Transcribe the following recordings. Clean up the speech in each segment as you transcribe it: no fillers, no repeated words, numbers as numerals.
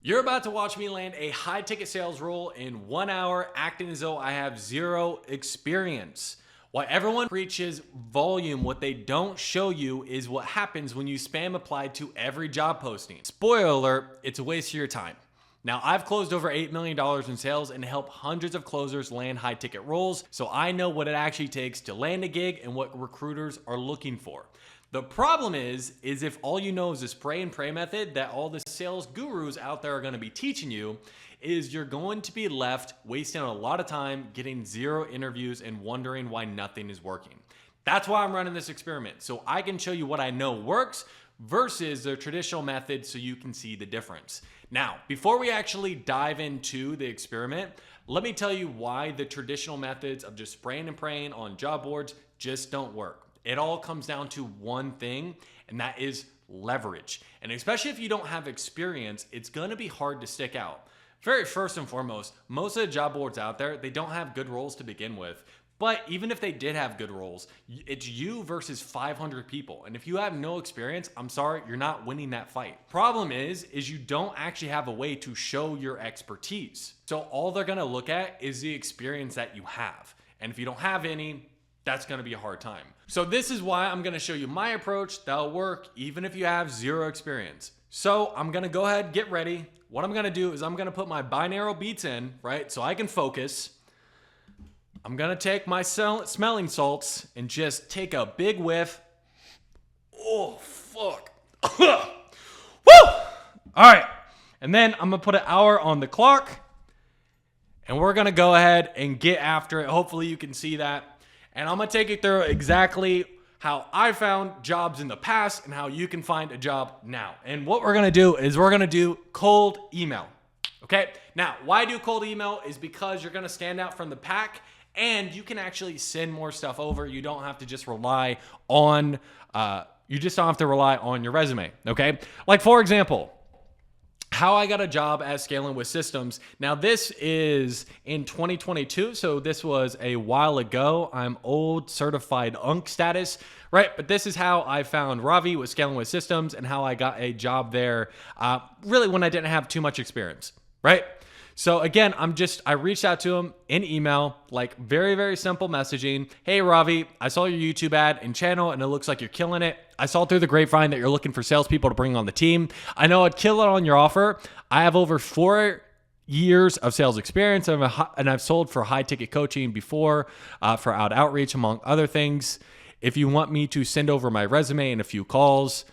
You're about to watch me land a high ticket sales role in 1 hour, acting as though I have zero experience. While everyone preaches volume, what they don't show you is what happens when you spam apply to every job posting. Spoiler alert, it's a waste of your time. Now, I've closed over $8 million in sales and helped hundreds of closers land high ticket roles, so I know what it actually takes to land a gig and what recruiters are looking for. The problem is if all you know is the spray and pray method that all the sales gurus out there are going to be teaching you, is you're going to be left wasting a lot of time getting zero interviews and wondering why nothing is working. That's why I'm running this experiment, so I can show you what I know works versus the traditional method so you can see the difference. Now, before we actually dive into the experiment, let me tell you why the traditional methods of just spraying and praying on job boards just don't work. It all comes down to one thing, and that is leverage. And especially if you don't have experience, it's gonna be hard to stick out. Very first and foremost, most of the job boards out there, they don't have good roles to begin with. But even if they did have good roles, it's you versus 500 people. And if you have no experience, I'm sorry, you're not winning that fight. Problem is you don't actually have a way to show your expertise. So all they're gonna look at is the experience that you have. And if you don't have any, that's gonna be a hard time. So this is why I'm gonna show you my approach that'll work even if you have zero experience. So I'm gonna go ahead, get ready. What I'm gonna do is I'm gonna put my binaural beats in, right? So I can focus. I'm gonna take my smelling salts and just take a big whiff. Oh, fuck. Woo! All right. And then I'm gonna put an hour on the clock and we're gonna go ahead and get after it. Hopefully you can see that. And I'm gonna take you through exactly how I found jobs in the past and how you can find a job now. And what we're gonna do is we're gonna do cold email. Okay? Now, why do cold email is because you're gonna stand out from the pack and you can actually send more stuff over. You don't have to just rely on, your resume, okay? Like for example, how I got a job as scaling with systems. Now this is in 2022, so this was a while ago. I'm old certified UNC status, right? But this is how I found Ravi with scaling with systems and how I got a job there, really when I didn't have too much experience, right? So again, I reached out to him in email, like very, very simple messaging. Hey, Ravi, I saw your YouTube ad and channel and it looks like you're killing it. I saw through the grapevine that you're looking for salespeople to bring on the team. I know I'd kill it on your offer. I have over 4 years of sales experience and I've sold for high ticket coaching before for outreach, among other things. If you want me to send over my resume and a few calls,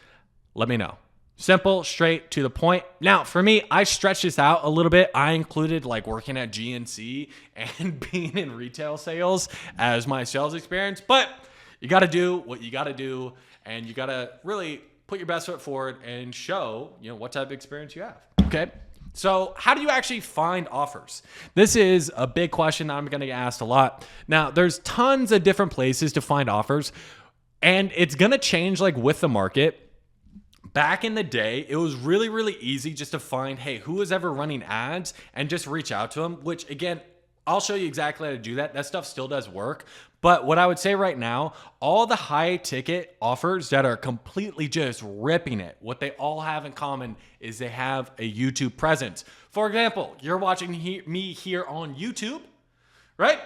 let me know. Simple, straight to the point. Now, for me, I stretched this out a little bit. I included like working at GNC and being in retail sales as my sales experience, but you got to do what you got to do and you got to really put your best foot forward and show, what type of experience you have. Okay. So how do you actually find offers? This is a big question I'm going to get asked a lot. Now, there's tons of different places to find offers and it's going to change like with the market. Back in the day, it was really, really easy just to find, hey, who is ever running ads and just reach out to them, which again, I'll show you exactly how to do that. That stuff still does work. But what I would say right now, all the high ticket offers that are completely just ripping it, what they all have in common is they have a YouTube presence. For example, you're watching me here on YouTube, right?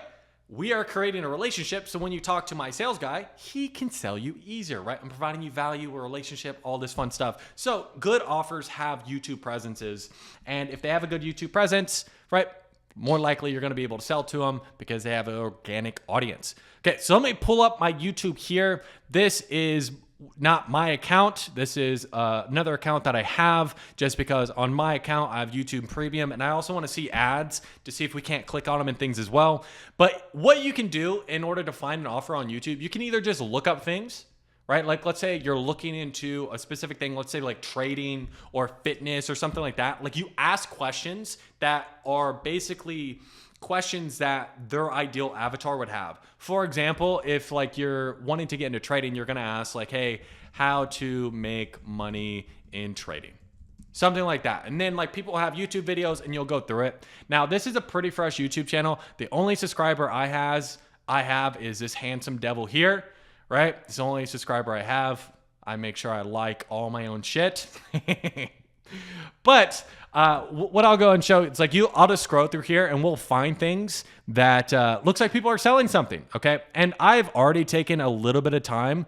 We are creating a relationship, so when you talk to my sales guy, he can sell you easier, right? I'm providing you value, a relationship, all this fun stuff. So good offers have YouTube presences, and if they have a good YouTube presence, right, more likely you're gonna be able to sell to them because they have an organic audience. Okay, so let me pull up my YouTube here. This is not my account. This is another account that I have just because on my account I have YouTube Premium and I also want to see ads to see if we can't click on them and things as well. But what you can do in order to find an offer on YouTube, you can either just look up things, right? Like let's say you're looking into a specific thing, let's say like trading or fitness or something like that. Like you ask questions that are basically questions that their ideal avatar would have. For example, if like you're wanting to get into trading, you're going to ask like, hey, how to make money in trading, something like that. And then like people have YouTube videos and you'll go through it. Now, this is a pretty fresh YouTube channel. The only subscriber I have is this handsome devil here, right? It's the only subscriber I have. I make sure I like all my own shit. But what I'll go and show, it's like I'll just scroll through here and we'll find things that looks like people are selling something, okay? And I've already taken a little bit of time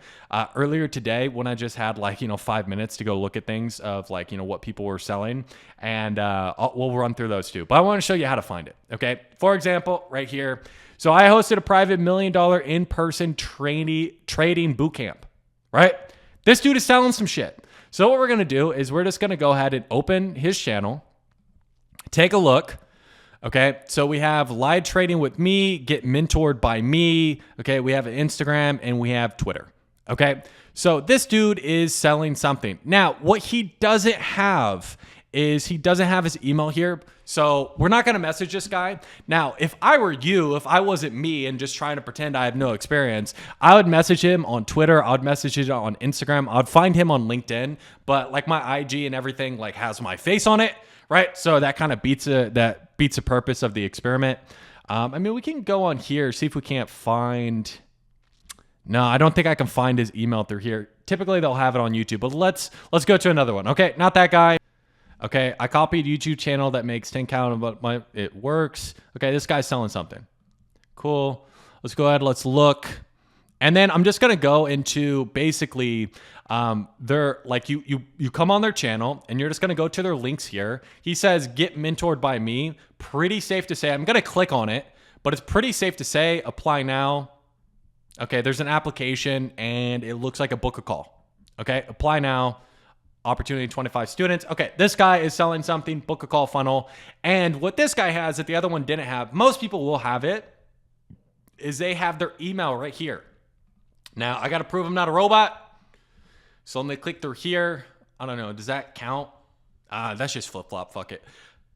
earlier today when I just had 5 minutes to go look at things of what people were selling, and we'll run through those too. But I want to show you how to find it, okay? For example, right here. So I hosted a private $1 million in-person trading bootcamp, right? This dude is selling some shit. So what we're going to do is we're just going to go ahead and open his channel, take a look. Okay, so we have live trading with me, get mentored by me. Okay, we have an Instagram and we have Twitter. Okay, so this dude is selling something. Now, what he doesn't have is he doesn't have his email here. So we're not going to message this guy. Now, if I were you, if I wasn't me and just trying to pretend I have no experience, I would message him on Twitter. I would message him on Instagram. I'd find him on LinkedIn. But my IG and everything has my face on it, right? So that kind of beats the purpose of the experiment. We can go on here, see if we can't find. No, I don't think I can find his email through here. Typically, they'll have it on YouTube. But let's go to another one. Okay, not that guy. Okay, I copied YouTube channel that makes 10 count, but it works. Okay, this guy's selling something. Cool. Let's go ahead. Let's look. And then I'm just going to go into basically they're you come on their channel and you're just going to go to their links here. He says, get mentored by me. Pretty safe to say. I'm going to click on it, but it's pretty safe to say apply now. Okay, there's an application and it looks like a book a call. Okay, apply now. Opportunity 25 students. Okay, this guy is selling something, book a call funnel. And what this guy has that the other one didn't have, most people will have it, is they have their email right here. Now, I got to prove I'm not a robot. So I'm going to click through here. I don't know. Does that count? That's just flip-flop. Fuck it.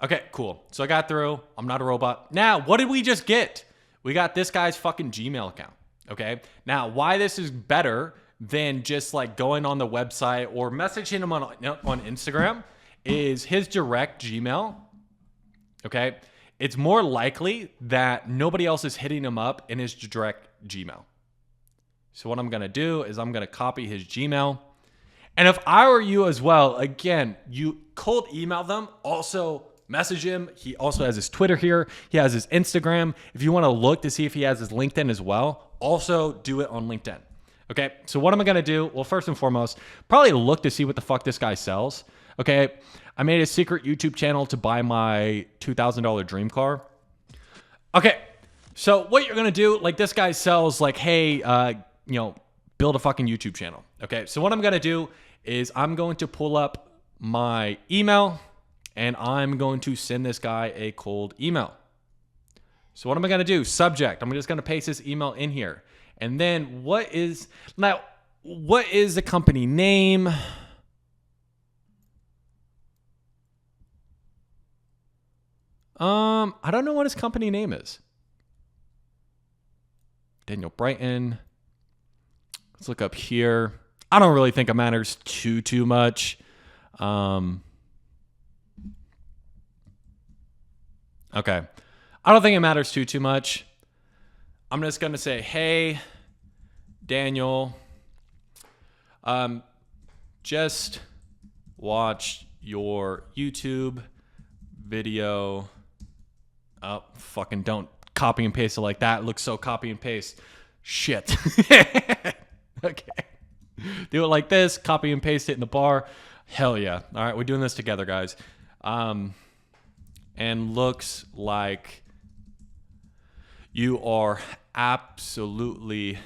Okay, cool. So I got through. I'm not a robot. Now, what did we just get? We got this guy's fucking Gmail account. Okay. Now, why this is better than just going on the website or messaging him on Instagram is his direct Gmail. Okay. It's more likely that nobody else is hitting him up in his direct Gmail. So what I'm going to do is I'm going to copy his Gmail. And if I were you as well, again, you cold email them, also message him. He also has his Twitter here. He has his Instagram. If you want to look to see if he has his LinkedIn as well, also do it on LinkedIn. Okay, so what am I going to do? Well, first and foremost, probably look to see what the fuck this guy sells. Okay, I made a secret YouTube channel to buy my $2,000 dream car. Okay, so what you're going to do, this guy sells hey, build a fucking YouTube channel. Okay, so what I'm going to do is I'm going to pull up my email and I'm going to send this guy a cold email. So what am I going to do? Subject. I'm just going to paste this email in here. And then what is the company name? I don't know what his company name is. Daniel Brighton. Let's look up here. I don't really think it matters too much. Okay. I don't think it matters too much. I'm just going to say, hey, Daniel, just watch your YouTube video. Oh, fucking don't copy and paste it like that. It looks so copy and paste. Shit. Okay. Do it like this, copy and paste it in the bar. Hell yeah. All right, we're doing this together, guys. And looks like you are absolutely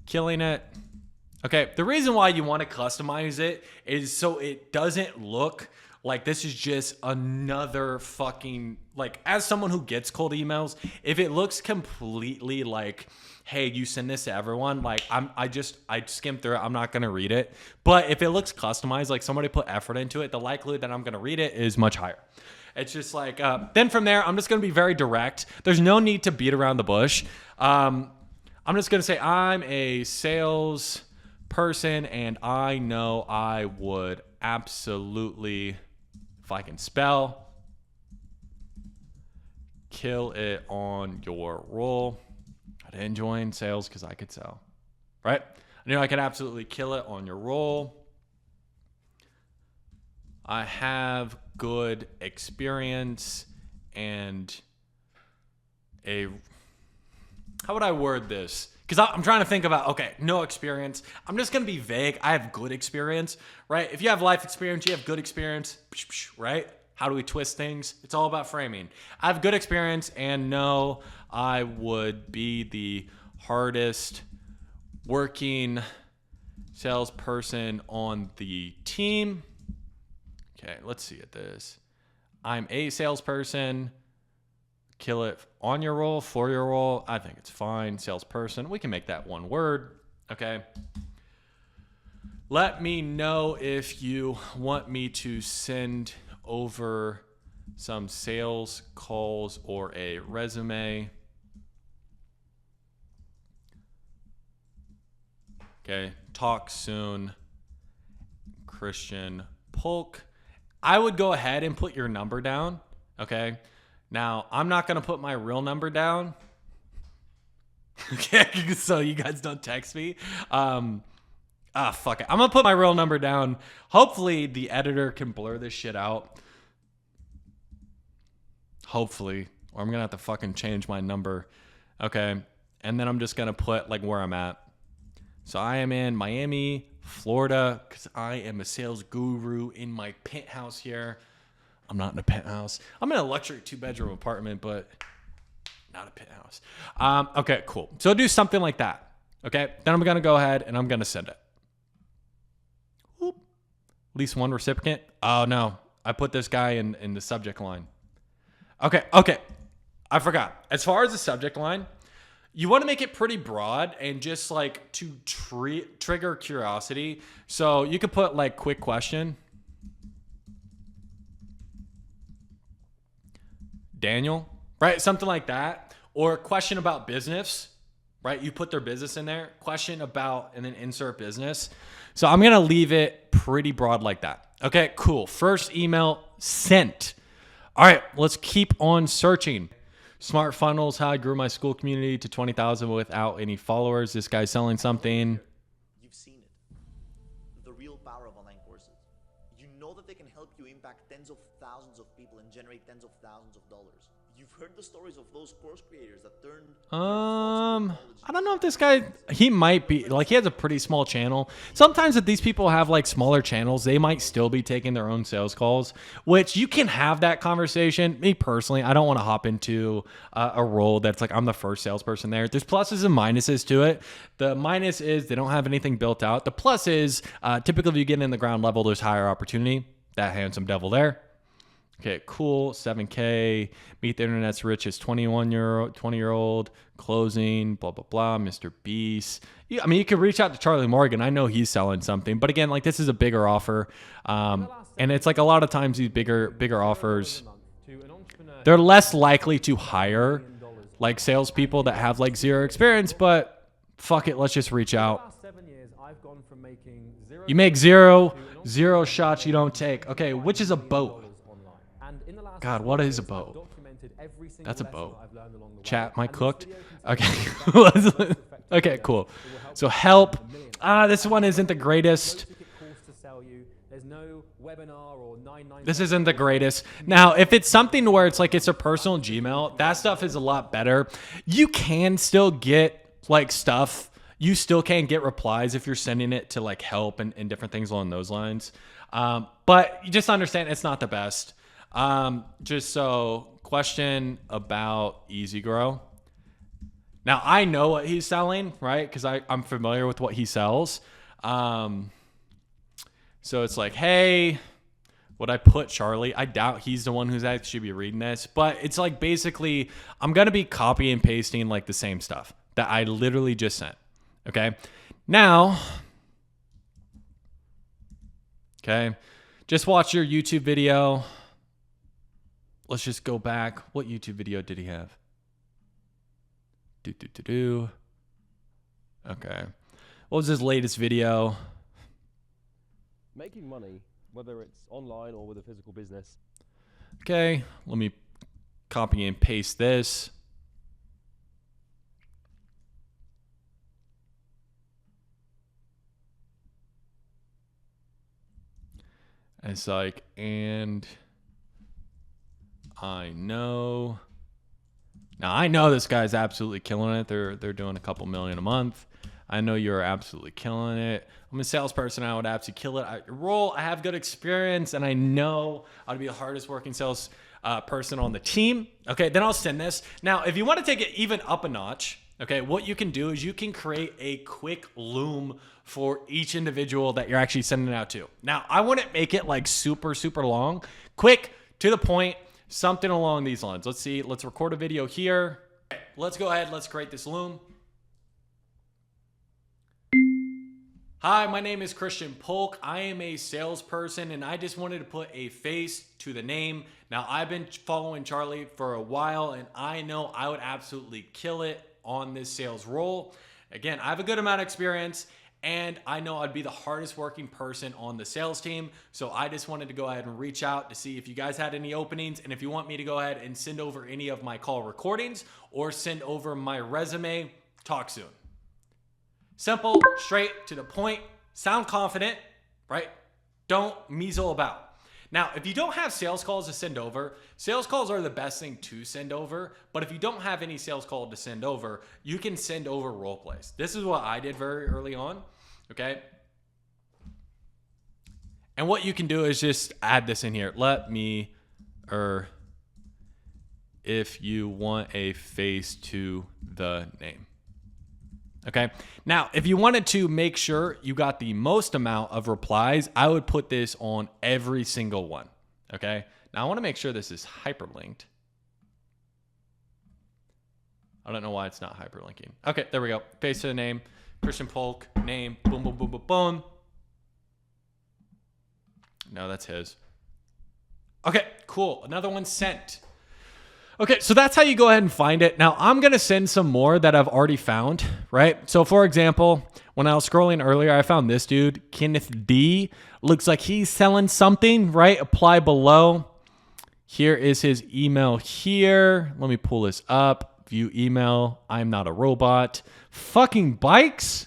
killing it. Okay, the reason why you want to customize it is so it doesn't look like this is just another fucking, as someone who gets cold emails, if it looks completely hey, you send this to everyone, I skimmed through it, I'm not going to read it. But if it looks customized, somebody put effort into it, the likelihood that I'm going to read it is much higher. It's just then from there, I'm just going to be very direct. There's no need to beat around the bush. I'm just going to say I'm a sales person and I know I would absolutely, if I can spell, kill it on your role. I didn't join sales because I could sell, right? I knew I could absolutely kill it on your role. I have good experience and how would I word this? Because I'm trying to think about, okay, no experience. I'm just going to be vague. I have good experience, right? If you have life experience, you have good experience, right? How do we twist things? It's all about framing. I have good experience, and no, I would be the hardest working salesperson on the team. Okay, let's see at this. I'm a salesperson. Kill it on your role, for your role. I think it's fine. Salesperson. We can make that one word. Okay. Let me know if you want me to send over some sales calls or a resume. Okay. Talk soon. Christian Polk. I would go ahead and put your number down. Okay. Now, I'm not going to put my real number down. Okay, so you guys don't text me. Fuck it. I'm going to put my real number down. Hopefully, the editor can blur this shit out. Hopefully. Or I'm going to have to fucking change my number. Okay. And then I'm just going to put like where I'm at. So I am in Miami, Florida, because I am a sales guru in my penthouse here. I'm not in a penthouse. I'm in a luxury 2-bedroom apartment, but not a penthouse. Okay, cool. So do something like that. Okay. Then I'm going to go ahead and I'm going to send it. Whoop. At least one recipient. Oh, no. I put this guy in the subject line. Okay. I forgot. As far as the subject line, you want to make it pretty broad and just like to trigger curiosity. So you could put like quick question. Daniel, right? Something like that. Or question about business, right? You put their business in there. Question about, and then insert business. So I'm going to leave it pretty broad like that. Okay, cool. First email sent. All right, let's keep on searching. Smart funnels, how I grew my Skool community to 20,000 without any followers. This guy's selling something. You've seen it. The real power of online courses. You know that they can help you impact tens of thousands of people and generate tens of thousands of dollars. You've heard the stories of those course creators that turned I don't know if this guy, he might be, like, he has a pretty small channel. Sometimes if these people have like smaller channels, they might still be taking their own sales calls, which you can have that conversation. Me personally, I don't want to hop into a role that's like, I'm the first salesperson there. There's pluses and minuses to it. The minus is they don't have anything built out. The plus is typically if you get in the ground level, there's higher opportunity. That handsome devil there. Okay, cool. 7K. Meet the internet's richest 20-year-old. Closing. Blah blah blah. Mr. Beast. Yeah, I mean, you could reach out to Charlie Morgan. I know he's selling something, but again, like this is a bigger offer, and it's like a lot of times these bigger offers, they're less likely to hire like salespeople that have like zero experience. But fuck it, let's just reach out. You make zero shots you don't take. Okay, which is a boat? God, what is a boat? That's a boat. Chat, my cooked? Okay. Okay, cool. So help. This one isn't the greatest. This isn't the greatest. Now, if it's something where it's like it's a personal Gmail, that stuff is a lot better. You can still get like stuff. You still can get replies if you're sending it to like help and different things along those lines. But you just understand it's not the best. Just so question about Easy Grow. Now I know what he's selling, right? Because I'm familiar with what he sells. So it's like, hey, would I put Charlie? I doubt he's the one who's actually be reading this, but it's like basically I'm gonna be copy and pasting like the same stuff that I literally just sent. Okay. Now, okay, just watch your YouTube video. Let's just go back. What YouTube video did he have? Okay. What was his latest video? Making money, whether it's online or with a physical business. Okay. Let me copy and paste this. It's like, and I know. Now, I know this guy's absolutely killing it. They're doing a couple million a month. I know you're absolutely killing it. I'm a salesperson. I would absolutely kill it. I have good experience, and I know I'd be the hardest working sales person on the team. Okay, then I'll send this. Now, if you want to take it even up a notch, okay, what you can do is you can create a quick loom for each individual that you're actually sending it out to. Now, I wouldn't make it like super, super long. Quick, to the point, something along these lines. Let's see. Let's record a video here. Okay, let's go ahead. Let's create this loom. Hi, my name is Christian Polk. I am a salesperson, and I just wanted to put a face to the name. Now, I've been following Charlie for a while, and I know I would absolutely kill it on this sales role. Again, I have a good amount of experience, and I know I'd be the hardest working person on the sales team. So I just wanted to go ahead and reach out to see if you guys had any openings, and if you want me to go ahead and send over any of my call recordings or send over my resume, talk soon. Simple, straight to the point, sound confident, right? Don't measle about. Now, if you don't have sales calls to send over, sales calls are the best thing to send over. But if you don't have any sales call to send over, you can send over role plays. This is what I did very early on, okay? And what you can do is just add this in here. If you want a face to the name. Okay. Now, if you wanted to make sure you got the most amount of replies, I would put this on every single one. Okay. Now, I want to make sure this is hyperlinked. I don't know why it's not hyperlinking. Okay. There we go. Face to the name. Christian Polk. Name. Boom, boom, boom, boom, boom. No, that's his. Okay. Cool. Another one sent. Okay, so that's how you go ahead and find it. Now, I'm going to send some more that I've already found, right? So, for example, when I was scrolling earlier, I found this dude, Kenneth D. Looks like he's selling something, right? Apply below. Here is his email here. Let me pull this up. View email. I'm not a robot. Fucking bikes?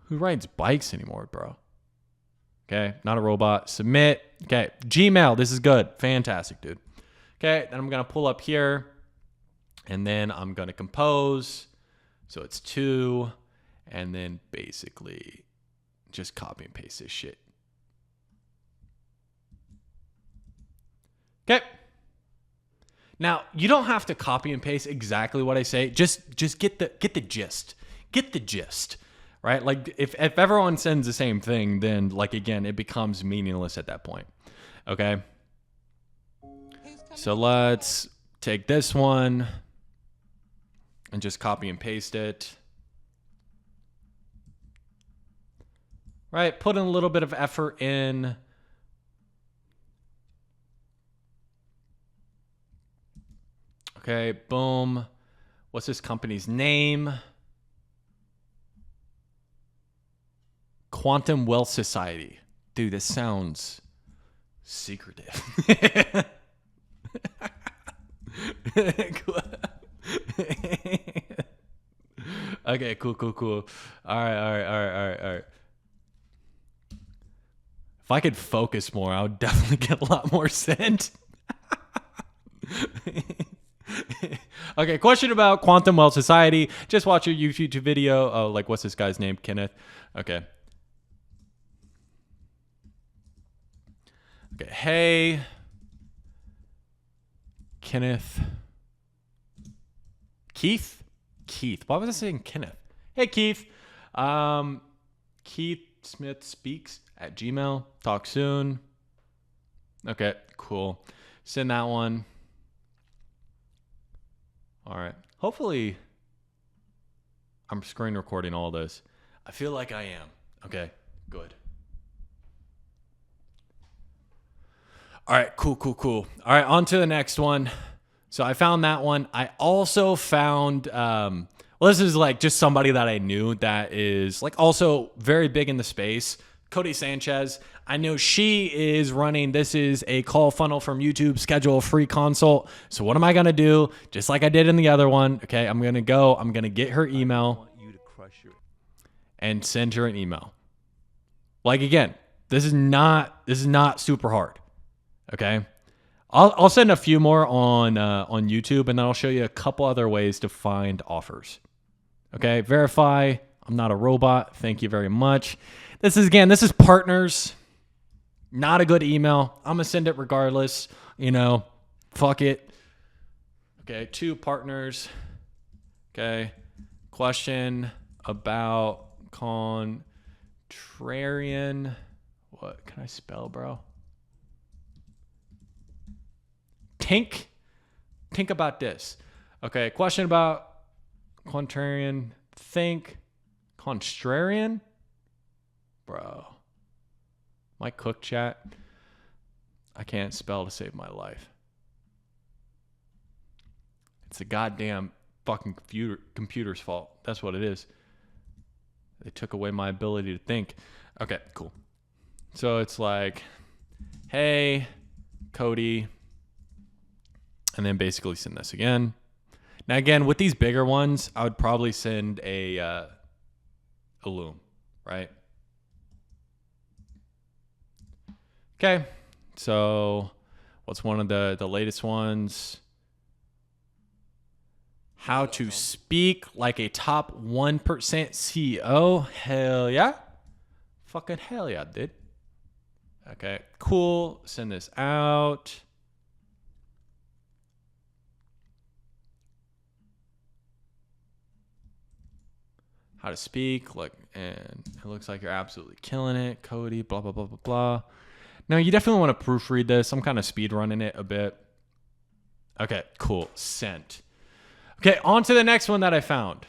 Who rides bikes anymore, bro? Okay, not a robot. Submit. Okay, Gmail. This is good. Fantastic, dude. Okay, then I'm going to pull up here, and then I'm going to compose. So it's 2, and then basically just copy and paste this shit. Okay. Now, you don't have to copy and paste exactly what I say. Just get the gist. Get the gist, right? Like if everyone sends the same thing, then like again, it becomes meaningless at that point. Okay? So let's take this one and just copy and paste it. Right, put in a little bit of effort in. Okay, boom. What's this company's name? Quantum Wealth Society. Dude, this sounds secretive. Okay, cool. All right. If I could focus more, I would definitely get a lot more sent. Okay, question about Quantum Wealth Society. Just watch your YouTube video. Oh, like what's this guy's name? Kenneth. Okay. Okay, hey. Kenneth. Keith? Why was I saying Kenneth? Hey, Keith. Keith Smith speaks at Gmail. Talk soon. Okay, cool. Send that one. All right. Hopefully, I'm screen recording all this. I feel like I am. Okay, good. All right, cool. All right, on to the next one. So I found that one. I also found, this is like just somebody that I knew that is like also very big in the space. Cody Sanchez. I know she is running, this is a call funnel from YouTube, schedule a free consult. So what am I going to do? Just like I did in the other one. Okay, I'm going to get her email and send her an email. Like again, this is not super hard. Okay. I'll send a few more on YouTube, and then I'll show you a couple other ways to find offers. Okay, verify. I'm not a robot. Thank you very much. This is partners. Not a good email. I'm gonna send it regardless. You know, fuck it. Okay, 2 partners. Okay, question about contrarian. What can I spell, bro? Think about this. Okay, question about contrarian. Think contrarian, bro. My cook chat. I can't spell to save my life. It's a goddamn fucking computer's fault. That's what it is. They took away my ability to think. Okay, cool. So it's like, hey, Cody. And then basically send this again. Now again, with these bigger ones, I would probably send a loom, right? Okay. So what's one of the latest ones? How to speak like a top 1% CEO. Hell yeah. Fucking hell yeah, dude. Okay, cool. Send this out. How to speak, like, and it looks like you're absolutely killing it, Cody, blah, blah, blah, blah, blah. Now, you definitely want to proofread this. I'm kind of speed running it a bit. Okay, cool. Sent. Okay, on to the next one that I found.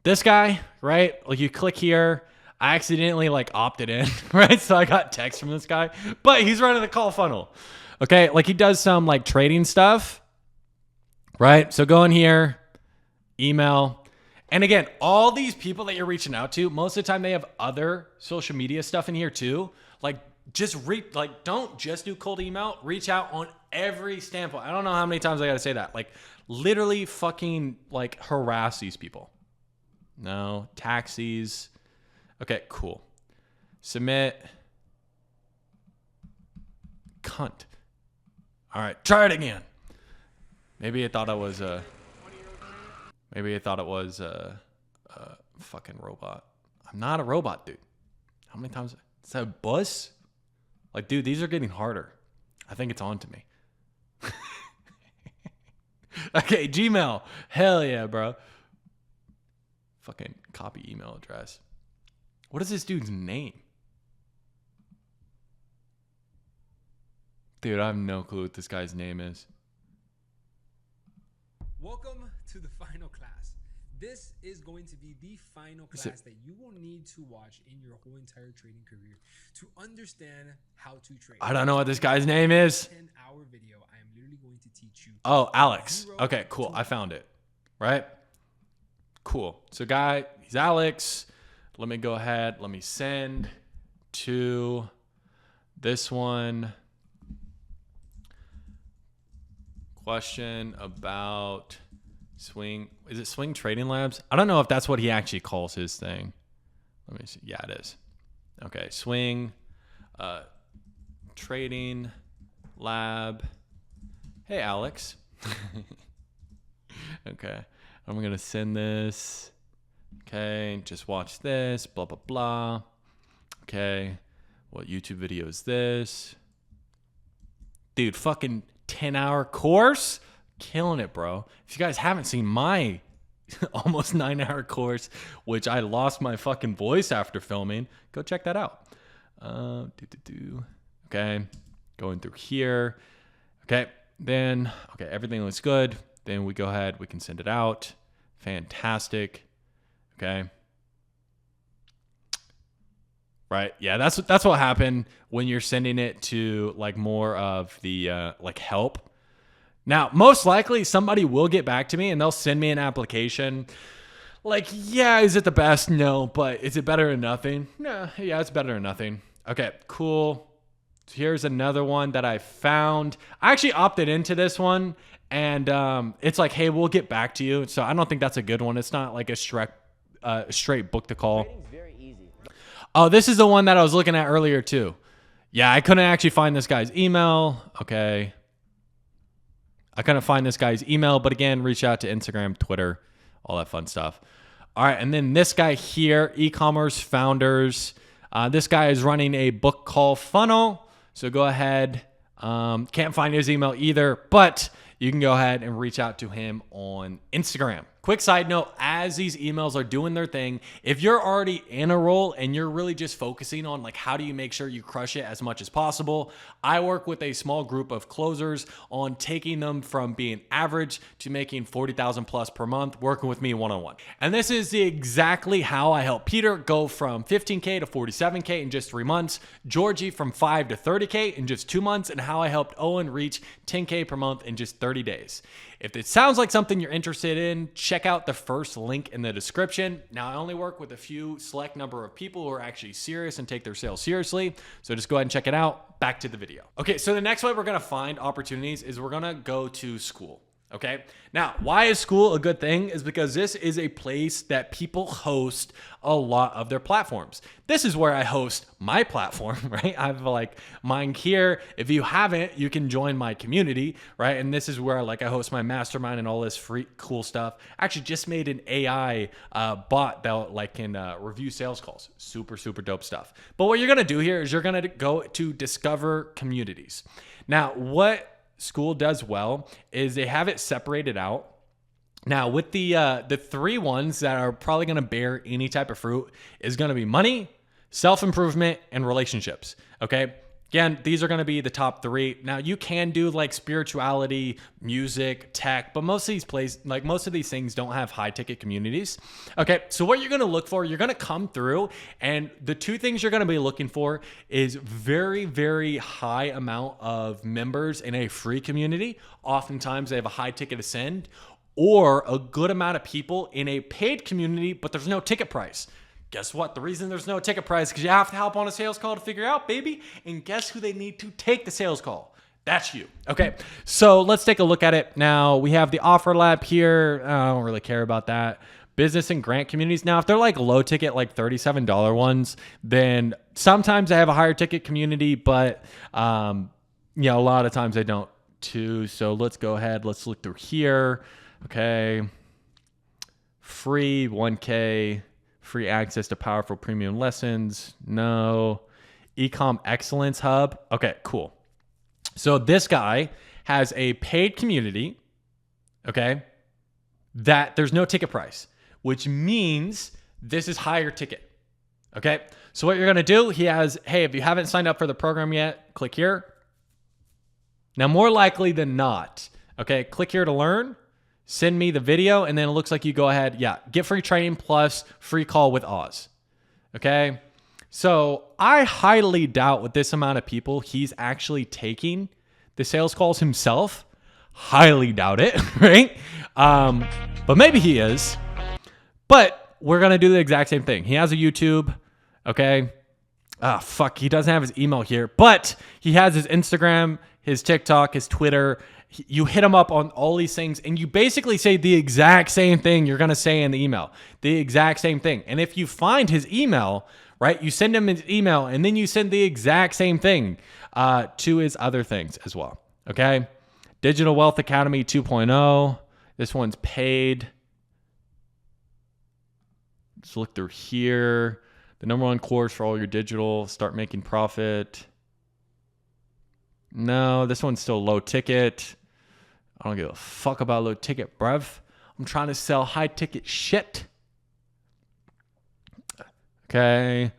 This guy, right? Like, you click here. I accidentally, like, opted in, right? So I got text from this guy. But he's running the call funnel. Okay, like, he does some, like, trading stuff, right? So go in here, email. And again, all these people that you're reaching out to, most of the time they have other social media stuff in here too. Like, don't just do cold email. Reach out on every standpoint. I don't know how many times I got to say that. Like, literally fucking, like, harass these people. No, taxis. Okay, cool. Submit. Cunt. All right, try it again. Maybe I thought it was a fucking robot. I'm not a robot, dude. How many times? Is that a bus? Like, dude, these are getting harder. I think it's on to me. Okay, Gmail. Hell yeah, bro. Fucking copy email address. What is this dude's name? Dude, I have no clue what this guy's name is. Welcome to the final class. This is going to be the final class that you will need to watch in your whole entire trading career to understand how to trade. I don't know what this guy's name is. 10-hour video. I am literally going to teach you. Oh, Alex. Okay, cool. I found it. Right? Cool. So guy, he's Alex. Let me go ahead. Let me send to this one. Question about Swing. Is it Swing Trading Labs? I don't know if that's what he actually calls his thing. Let me see. Yeah, it is. Okay. Swing Trading Lab. Hey, Alex. Okay. I'm going to send this. Okay. Just watch this. Blah, blah, blah. Okay. What YouTube video is this? Dude, fucking 10-hour course? Killing it, bro. If you guys haven't seen my almost 9-hour course, which I lost my fucking voice after filming, go check that out. Okay. Going through here. Okay. Then, okay, everything looks good. Then we go ahead. We can send it out. Fantastic. Okay. Right. Yeah, that's what happened when you're sending it to like more of the like help. Now, most likely somebody will get back to me and they'll send me an application. Like, yeah, is it the best? No, but is it better than nothing? No, yeah, it's better than nothing. Okay, cool. So here's another one that I found. I actually opted into this one and it's like, hey, we'll get back to you. So I don't think that's a good one. It's not like a straight book to call. Oh, this is the one that I was looking at earlier too. Yeah, I couldn't actually find this guy's email. Okay. I couldn't find this guy's email, but again, reach out to Instagram, Twitter, all that fun stuff. All right, and then this guy here, e-commerce founders. This guy is running a book call funnel. So go ahead. Can't find his email either, but you can go ahead and reach out to him on Instagram. Quick side note, as these emails are doing their thing, if you're already in a role and you're really just focusing on like how do you make sure you crush it as much as possible, I work with a small group of closers on taking them from being average to making 40,000 plus per month, working with me one-on-one. And this is exactly how I help Peter go from 15K to 47K in just 3 months, Georgie from 5 to 30K in just 2 months, and how I helped Owen reach 10K per month in just 30 days. If it sounds like something you're interested in, check out the first link in the description. Now, I only work with a few select number of people who are actually serious and take their sales seriously. So just go ahead and check it out. Back to the video. Okay, so the next way we're going to find opportunities is we're going to go to Skool. Okay. Now, why is Skool a good thing? Is because this is a place that people host a lot of their platforms. This is where I host my platform, right? I have like mine here. If you haven't, you can join my community, right? And this is where like I host my mastermind and all this free cool stuff. I actually just made an AI bot that like can review sales calls. Super, super dope stuff. But what you're going to do here is you're going to go to discover communities. Now, what Skool does well is they have it separated out. Now with the 3 ones that are probably going to bear any type of fruit is going to be money, self-improvement, and relationships. Okay. Again, these are going to be the top 3. Now you can do like spirituality, music, tech, but most of these things don't have high ticket communities. Okay. So what you're going to look for, you're going to come through, and the 2 things you're going to be looking for is very, very high amount of members in a free community. Oftentimes they have a high ticket to send, or a good amount of people in a paid community, but there's no ticket price. Guess what? The reason there's no ticket price is because you have to hop on a sales call to figure out, baby. And guess who they need to take the sales call? That's you. Okay, so let's take a look at it. Now, we have the offer lab here. I don't really care about that. Business and grant communities. Now, if they're like low ticket, like $37 ones, then sometimes I have a higher ticket community, but a lot of times I don't too. So let's go ahead. Let's look through here. Okay. Free 1K. Free access to powerful premium lessons. No. Ecom Excellence Hub. Okay, cool. So this guy has a paid community, okay, that there's no ticket price, which means this is higher ticket. Okay. So what you're going to do, he has, hey, if you haven't signed up for the program yet, click here. Now, more likely than not, okay, click here to learn. Send me the video, and then it looks like you go ahead. Yeah, get free training plus free call with Oz. Okay. So I highly doubt with this amount of people, he's actually taking the sales calls himself. Highly doubt it, right? But maybe he is. But we're going to do the exact same thing. He has a YouTube. Okay. He doesn't have his email here, but he has his Instagram, his TikTok, his Twitter. You hit him up on all these things, and you basically say the exact same thing you're going to say in the email, the exact same thing. And if you find his email, right, you send him his email, and then you send the exact same thing to his other things as well. Okay. Digital Wealth Academy 2.0. This one's paid. Let's look through here. The #1 course for all your digital. Start making profit. No, this one's still low ticket. I don't give a fuck about low ticket, bruv. I'm trying to sell high ticket shit. Okay.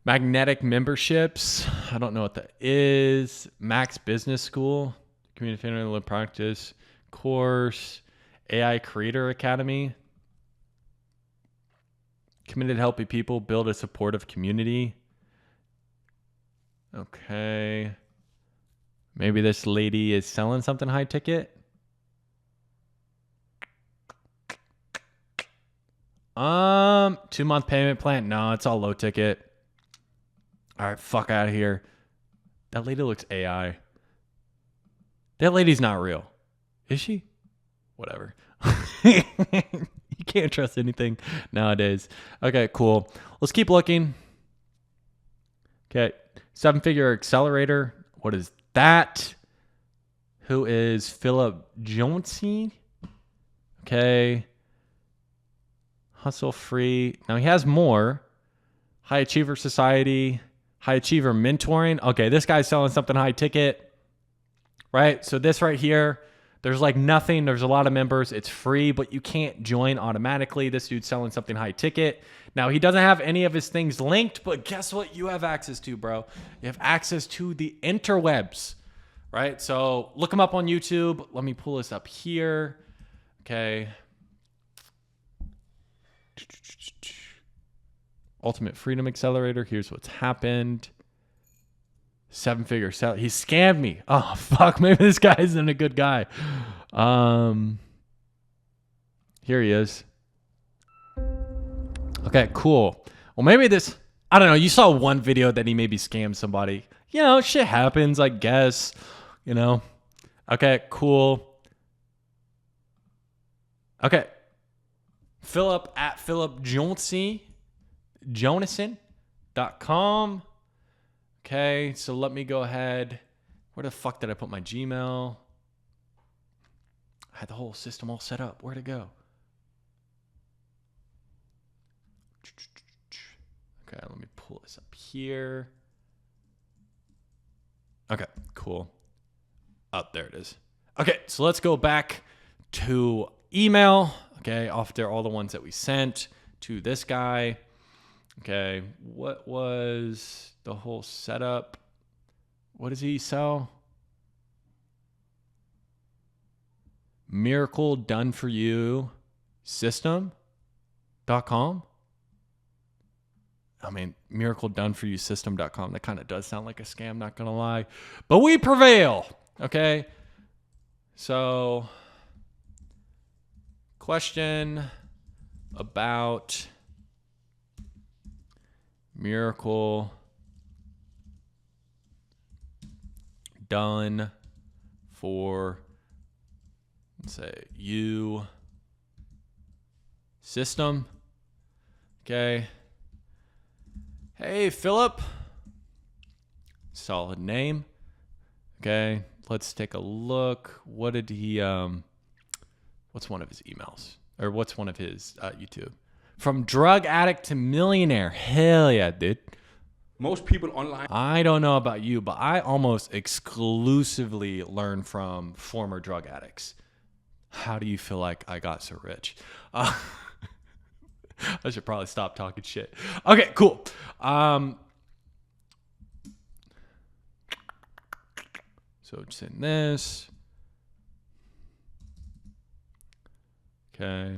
Magnetic memberships. I don't know what that is. Max Business School. Community Live Practice course. AI Creator Academy. Committed to helping people build a supportive community. Okay. Maybe this lady is selling something high ticket. 2-month payment plan. No, it's all low ticket. All right, fuck out of here. That lady looks AI. That lady's not real. Is she? Whatever. You can't trust anything nowadays. Okay, cool. Let's keep looking. Okay. 7-figure accelerator. What is that? who is Philip Jonesy. Okay. Hustle Free. Now he has more. High Achiever Society, High Achiever Mentoring. Okay, this guy's selling something high ticket, right? So this right here, there's like nothing. There's a lot of members. It's free, but you can't join automatically. This dude's selling something high ticket. Now, he doesn't have any of his things linked, but guess what you have access to, bro? You have access to the interwebs, right? So look him up on YouTube. Let me pull this up here. Okay. Ultimate Freedom Accelerator. Here's what's happened. 7-figure sell. He scammed me. Oh, fuck. Maybe this guy isn't a good guy. Here he is. Okay, cool. Well, maybe this, I don't know. You saw one video that he maybe scammed somebody. You know, shit happens, I guess. You know. Okay, cool. Okay. Philip at Philip Jonason.com. Okay, so let me go ahead. Where the fuck did I put my Gmail? I had the whole system all set up. Where'd it go? Okay, let me pull this up here. Okay, cool. Oh, there it is. Okay, so let's go back to email. Okay, after all the ones that we sent to this guy. Okay, what was the whole setup? What does he sell? Miracle Done For You System.com. I mean, miracledoneforousystem.com. That kind of does sound like a scam, not going to lie. But we prevail. Okay. So, question about Miracle Done For, let's say, you system. Okay. Hey, Philip. Solid name. Okay. Let's take a look. What did he, what's one of his emails? Or what's one of his YouTube? From drug addict to millionaire. Hell yeah, dude. Most people online. I don't know about you, but I almost exclusively learn from former drug addicts. How do you feel like I got so rich? I should probably stop talking shit. Okay, cool. So just in this. Okay.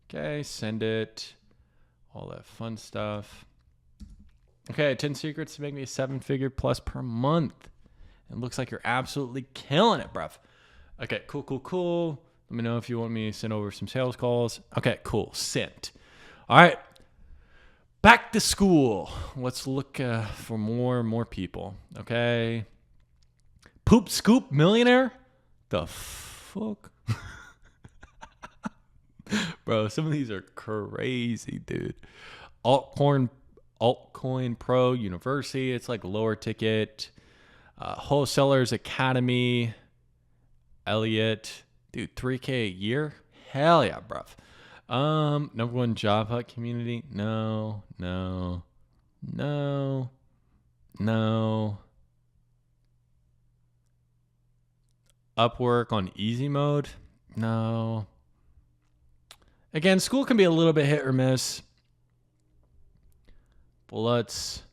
Okay, send it. All that fun stuff. Okay, 10 secrets to make me a 7-figure plus per month. It looks like you're absolutely killing it, bruv. Okay, cool. Let me know if you want me to send over some sales calls. Okay, cool. Sent. All right. Back to Skool. Let's look for more people. Okay. Poop Scoop Millionaire? The fuck? Bro, some of these are crazy, dude. Altcoin Pro University. It's like lower ticket. Wholesalers Academy. Elliot. Dude, 3K a year? Hell yeah, bruv. Number one job hut community. No. Upwork on easy mode. No. Again, Skool can be a little bit hit or miss. Bullets.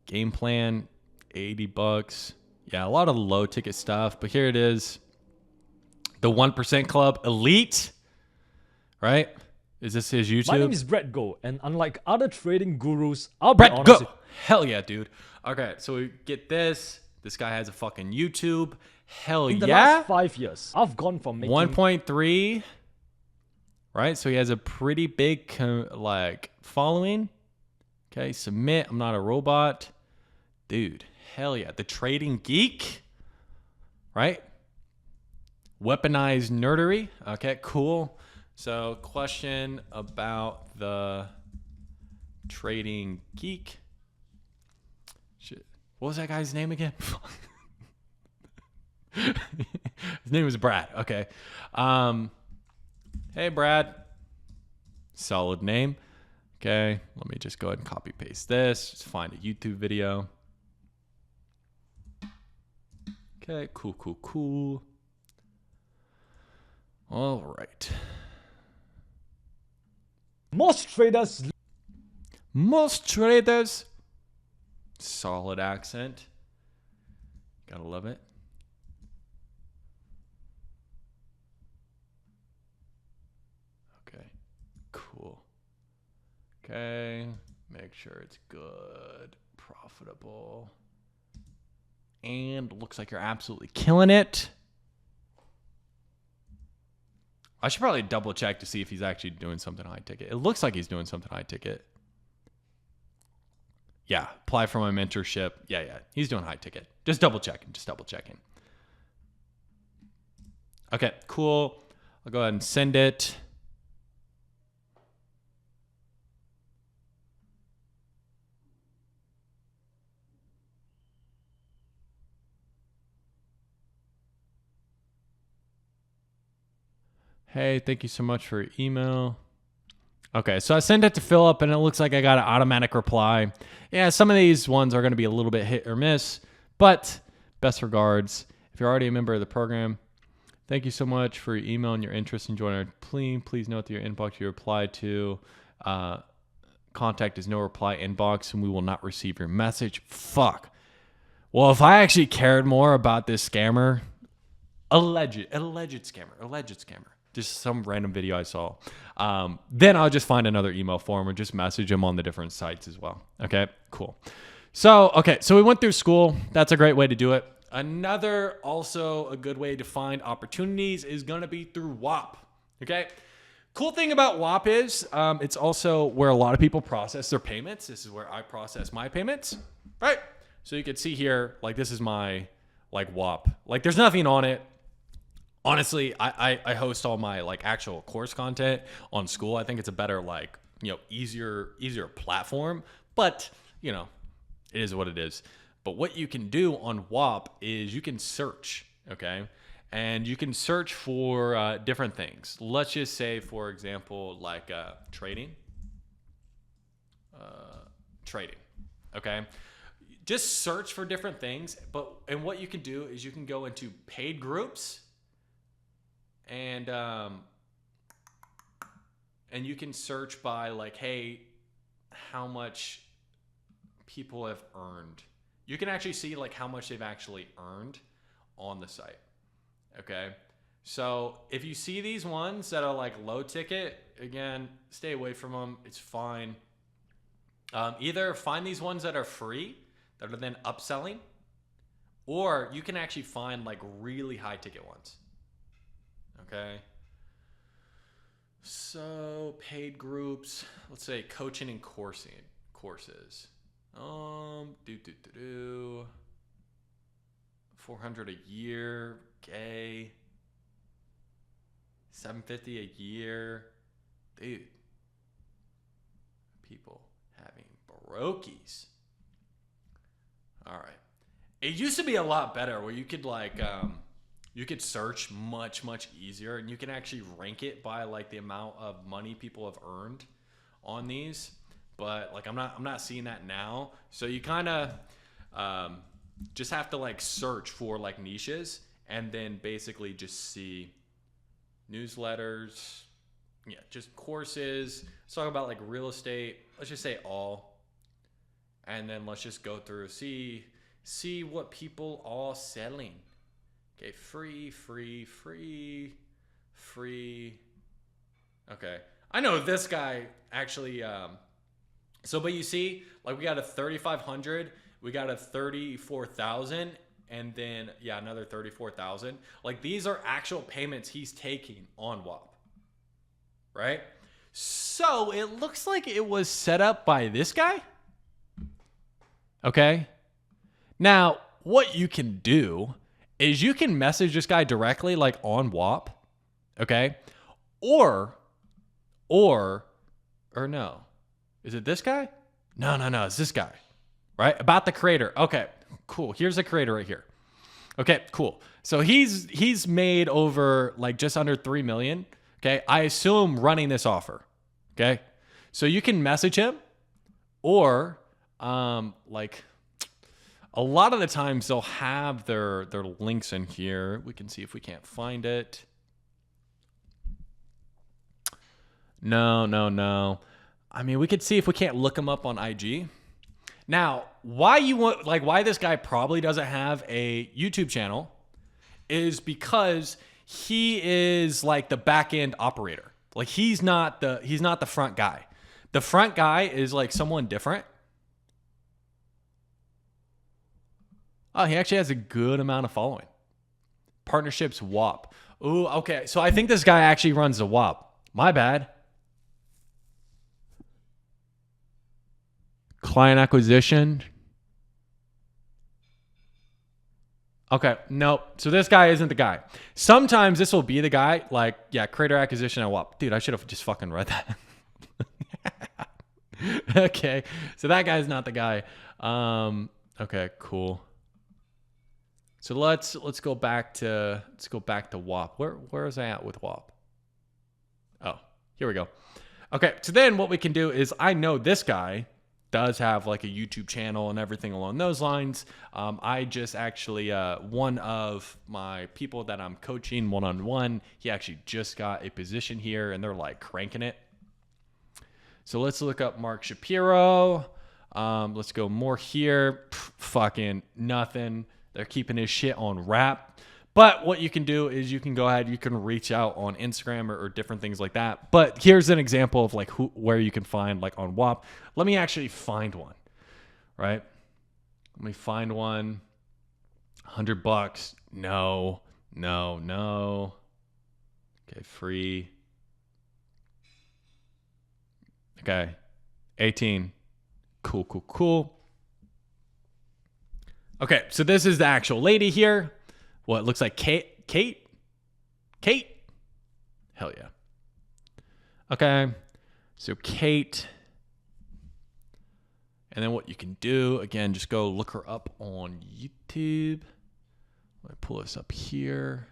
Game plan. $80. Yeah, a lot of low ticket stuff. But here it is. The 1% Club Elite. Right? Is this his YouTube? My name is Brett Go, and unlike other trading gurus, I'll be Brett honest. Go. Hell yeah, dude. Okay, so we get this. This guy has a fucking YouTube. Hell In the yeah. last 5 years, I've gone from making 1.3. Right? So he has a pretty big following. Okay, submit. I'm not a robot. Dude, hell yeah. The Trading Geek. Right? Weaponized nerdery. Okay, cool. So, question about the Trading Geek. Shit. What was that guy's name again? His name was Brad. Okay. Hey, Brad. Solid name. Okay. Let me just go ahead and copy paste this. Just find a YouTube video. Okay. Cool. All right. Most traders. Solid accent. Gotta love it. Okay. Cool. Okay. Make sure it's good. Profitable. And looks like you're absolutely killing it. I should probably double check to see if he's actually doing something high ticket. It looks like he's doing something high ticket. Yeah, apply for my mentorship. Yeah, he's doing high ticket. Just double checking. Okay, cool. I'll go ahead and send it. Hey, thank you so much for your email. Okay, so I sent it to Philip, and it looks like I got an automatic reply. Yeah, some of these ones are going to be a little bit hit or miss, but best regards. If you're already a member of the program, thank you so much for your email and your interest in joining our team. Please note that your inbox you reply to contact is no reply inbox, and we will not receive your message. Fuck. Well, if I actually cared more about this scammer, alleged scammer, just some random video I saw, then I'll just find another email form or just message them on the different sites as well. Okay, cool. So we went through Skool. That's a great way to do it. Another, also a good way to find opportunities is going to be through Whop. Okay. Cool thing about Whop is it's also where a lot of people process their payments. This is where I process my payments, right? So you can see here, like this is my like Whop. Like there's nothing on it. Honestly, I host all my like actual course content on Skool. I think it's a better like, easier platform, but it is what it is. But what you can do on Whop is you can search, okay? And you can search for different things. Let's just say, for example, like trading, okay? Just search for different things. And what you can do is you can go into paid groups, and you can search by like, hey, how much people have earned. You can actually see like how much they've actually earned on the site. Okay. So if you see these ones that are like low ticket, again, stay away from them. It's fine. Either find these ones that are free that are then upselling, or you can actually find like really high ticket ones. Okay. So paid groups, let's say coaching and courses. 400 a year, gay. 750 a year. Dude. People having brokies. All right. It used to be a lot better where you could like you could search much easier, and you can actually rank it by like the amount of money people have earned on these. But like I'm not seeing that now. So you kind of just have to like search for like niches, and then basically just see newsletters, just courses. Let's talk about like real estate. Let's just say all, and then let's just go through see what people are selling. Okay, free. Okay, I know this guy actually. But you see, like we got a 3,500, we got a 34,000, and then another 34,000. Like these are actual payments he's taking on Whop, right? So it looks like it was set up by this guy. Okay. Now, what you can do is you can message this guy directly, like on Whop, okay? Or no. Is it this guy? No, it's this guy. right? About the creator. Okay, cool. Here's the creator right here. Okay, cool. So he's made over like just under 3 million. Okay, I assume running this offer. Okay, so you can message him, or like a lot of the times they'll have their links in here. We can see if we can't find it. No. I mean, we could see if we can't look him up on IG. Now, why this guy probably doesn't have a YouTube channel is because he is like the back end operator. Like he's not the front guy. The front guy is like someone different. Oh, he actually has a good amount of following. Partnerships Whop. Ooh, okay. So I think this guy actually runs the Whop. My bad. Client acquisition. Okay, nope. So this guy isn't the guy. Sometimes this will be the guy. Like, yeah, creator acquisition at Whop. Dude, I should have just fucking read that. Okay, so that guy's not the guy. Okay, cool. So let's go back to Whop. Where is I at with Whop? Oh, here we go. Okay, so then what we can do is I know this guy does have like a YouTube channel and everything along those lines. I just actually one of my people that I'm coaching one-on-one, he actually just got a position here and they're like cranking it. So let's look up Mark Shapiro. Let's go more here. Fucking nothing. They're keeping his shit on wrap. But what you can do is you can go ahead, you can reach out on Instagram or different things like that. But here's an example of like where you can find like on Whop. Let me actually find one, right? Let me find one. $100. No. Okay, free. Okay, 18. Cool. Okay, so this is the actual lady here. What it looks like Kate? Hell yeah. Okay, so Kate. And then what you can do, again, just go look her up on YouTube. Let me pull this up here.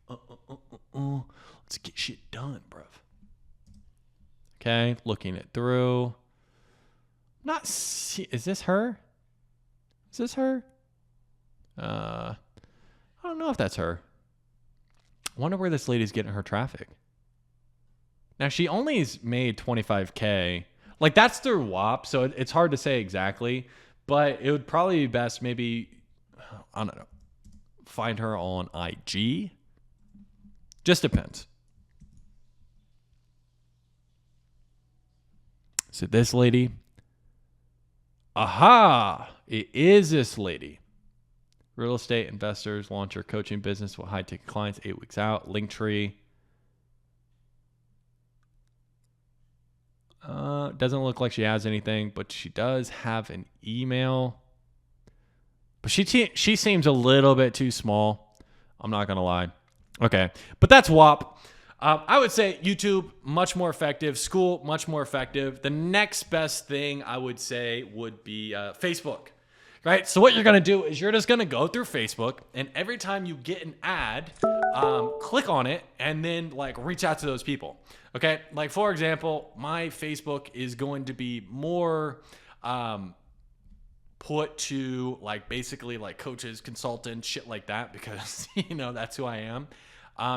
Let's get shit done, bruv. Okay, looking it through. Is this her? Is this her? I don't know if that's her. I wonder where this lady's getting her traffic. Now, she only's made 25K. Like, that's through Whop, so it's hard to say exactly. But it would probably be best maybe, I don't know, find her on IG. Just depends. So this lady. Aha! It is this lady. Real estate investors launch your coaching business with high-ticket clients 8 weeks out. Linktree. Doesn't look like she has anything, but she does have an email. But she seems a little bit too small. I'm not going to lie. Okay. But that's Whop. I would say YouTube, much more effective. Skool, much more effective. The next best thing I would say would be Facebook. Right? So what you're going to do is you're just going to go through Facebook, and every time you get an ad, click on it and then like reach out to those people. Okay? Like for example, my Facebook is going to be more put to like basically like coaches, consultants, shit like that, because you know, that's who I am.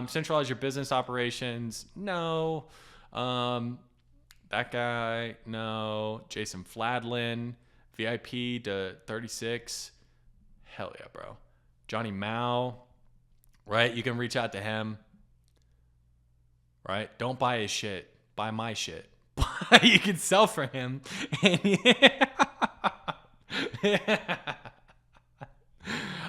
Centralize your business operations. No. That guy. No. Jason Fladlin. VIP to 36. Hell yeah, bro. Johnny Mao. Right? You can reach out to him. Right? Don't buy his shit. Buy my shit. You can sell for him.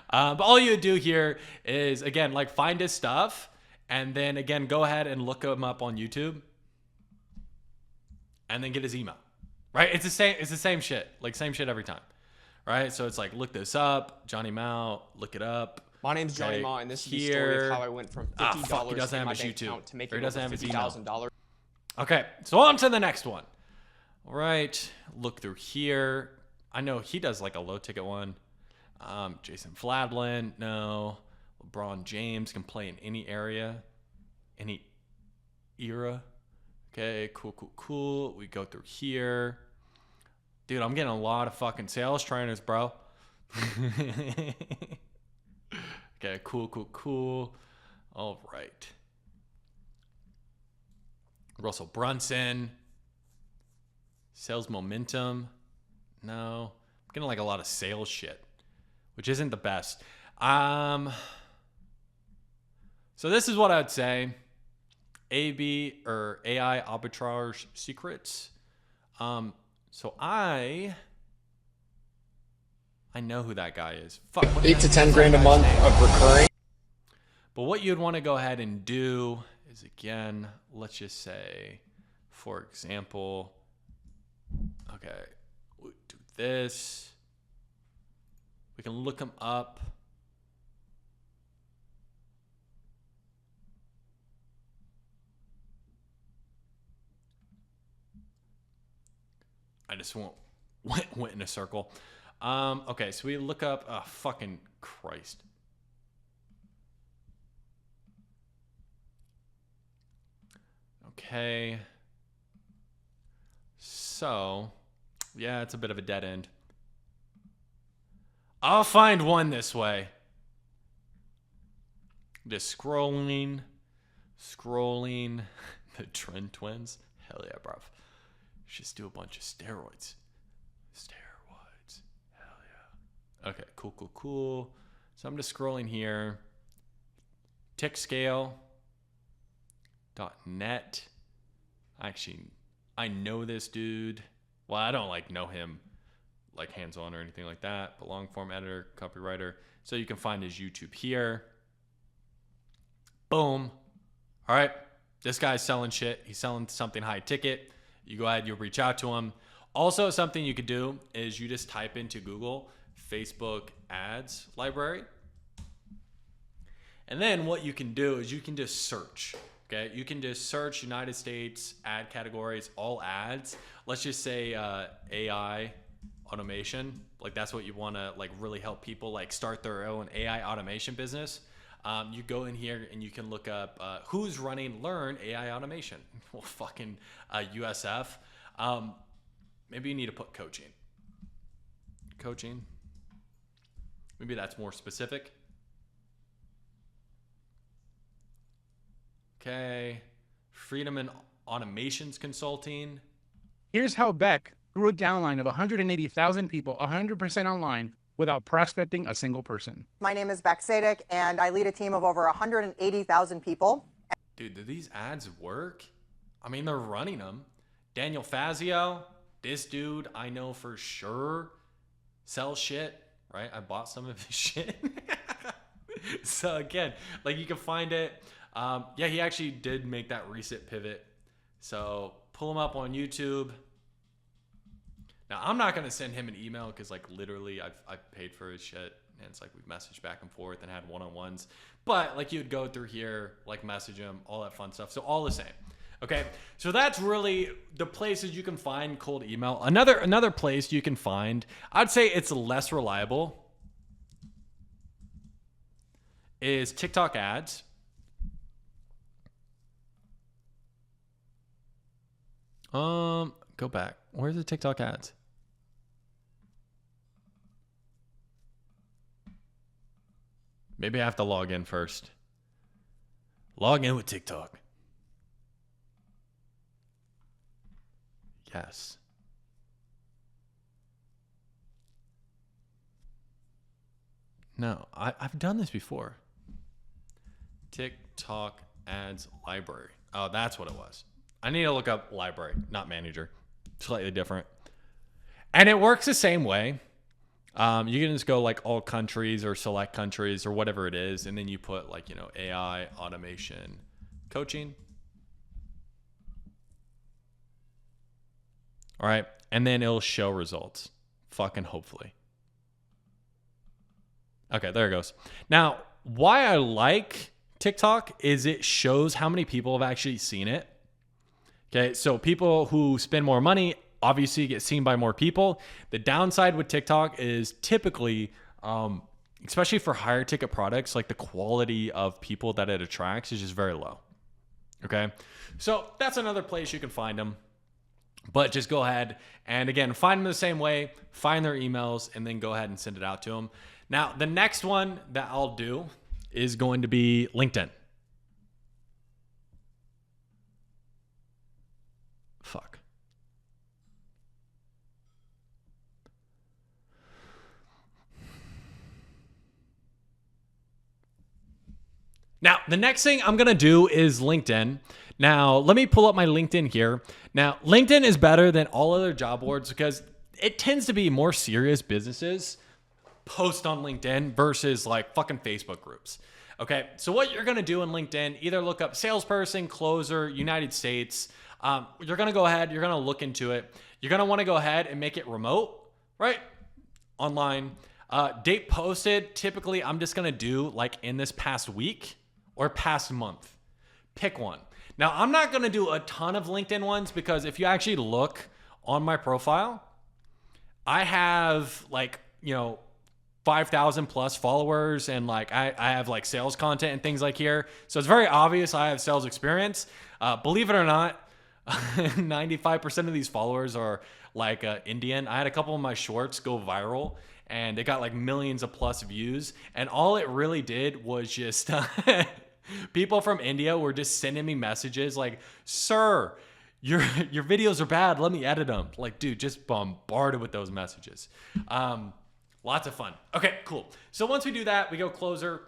But all you would do here is, again, like find his stuff and then, again, go ahead and look him up on YouTube and then get his email. Right? It's the same shit. Like same shit every time. Right? So it's like, look this up, Johnny Mao, look it up. My name's Johnny Mao, and this is the story of how I went from $50 in my bank account to making over $50,000. Okay, so on to the next one. All right, look through here. I know he does like a low ticket one. Jason Fladlin, no. LeBron James can play in any area, any era. Okay, cool. We go through here. Dude, I'm getting a lot of fucking sales trainers, bro. Okay, cool. All right. Russell Brunson. Sales momentum. No. I'm getting like a lot of sales shit, which isn't the best. So this is what I'd say. AB or AI arbitrage secrets. So I know who that guy is. Fuck. 8 to 10 grand a month of recurring. But what you'd want to go ahead and do is, again, let's just say, for example, okay, we'll do this. We can look him up. I just went in a circle. Okay, so we look up. Oh, fucking Christ. Okay. So, yeah, it's a bit of a dead end. I'll find one this way. Just scrolling. The Trend Twins. Hell yeah, bruv. Just do a bunch of steroids. Hell yeah. Okay, cool. So I'm just scrolling here. TickScale.net. Actually, I know this dude. Well, I don't like know him like hands-on or anything like that, but long form editor, copywriter. So you can find his YouTube here. Boom. All right. This guy's selling shit. He's selling something high ticket. You go ahead, you reach out to him. Also, something you could do is you just type into Google Facebook ads library. And then what you can do is you can just search. Okay, you can just search United States ad categories, all ads. Let's just say AI automation. Like that's what you want to like really help people like start their own AI automation business. You go in here and you can look up who's running Learn AI Automation. Well, fucking USF. Maybe you need to put coaching. Maybe that's more specific. Okay. Freedom and Automations Consulting. Here's how Beck grew a downline of 180,000 people, 100% online, without prospecting a single person. My name is Beck Sadek, and I lead a team of over 180,000 people. Dude, do these ads work? I mean, they're running them. Daniel Fazio, this dude I know for sure sells shit, right? I bought some of his shit. So again, like you can find it. Yeah, he actually did make that recent pivot. So pull him up on YouTube. Now, I'm not going to send him an email because, like, literally I've paid for his shit. And it's like we've messaged back and forth and had one-on-ones. But, like, you'd go through here, like, message him, all that fun stuff. So all the same. Okay? So that's really the places you can find cold email. Another place you can find, I'd say it's less reliable, is TikTok ads. Go back. Where's the TikTok ads? Maybe I have to log in first. Log in with TikTok. Yes. No, I've done this before. TikTok ads library. Oh, that's what it was. I need to look up library, not manager. Slightly different. And it works the same way. You can just go like all countries or select countries or whatever it is. And then you put like, AI, automation, coaching. All right. And then it'll show results. Fucking hopefully. Okay, there it goes. Now, why I like TikTok is it shows how many people have actually seen it. Okay, so people who spend more money Obviously, you get seen by more people. The downside with TikTok is typically, especially for higher ticket products, like the quality of people that it attracts is just very low. Okay. So that's another place you can find them. But just go ahead and, again, find them the same way, find their emails, and then go ahead and send it out to them. Now, the next one that I'll do is going to be LinkedIn. Fuck. Now, the next thing I'm going to do is LinkedIn. Now, let me pull up my LinkedIn here. Now, LinkedIn is better than all other job boards because it tends to be more serious businesses post on LinkedIn versus like fucking Facebook groups. Okay, so what you're going to do in LinkedIn, either look up salesperson, closer, United States. You're going to go ahead, you're going to look into it. You're going to want to go ahead and make it remote, right? Online. Date posted, typically I'm just going to do like in this past week or past month. Pick one. Now, I'm not going to do a ton of LinkedIn ones because if you actually look on my profile, I have like, 5,000 plus followers and like I have like sales content and things like here. So it's very obvious I have sales experience. Believe it or not, 95% of these followers are like Indian. I had a couple of my shorts go viral and they got like millions of plus views. And all it really did was just... people from India were just sending me messages like, sir, your videos are bad. Let me edit them. Like, dude, just bombarded with those messages. Lots of fun. Okay, cool. So once we do that, we go closer,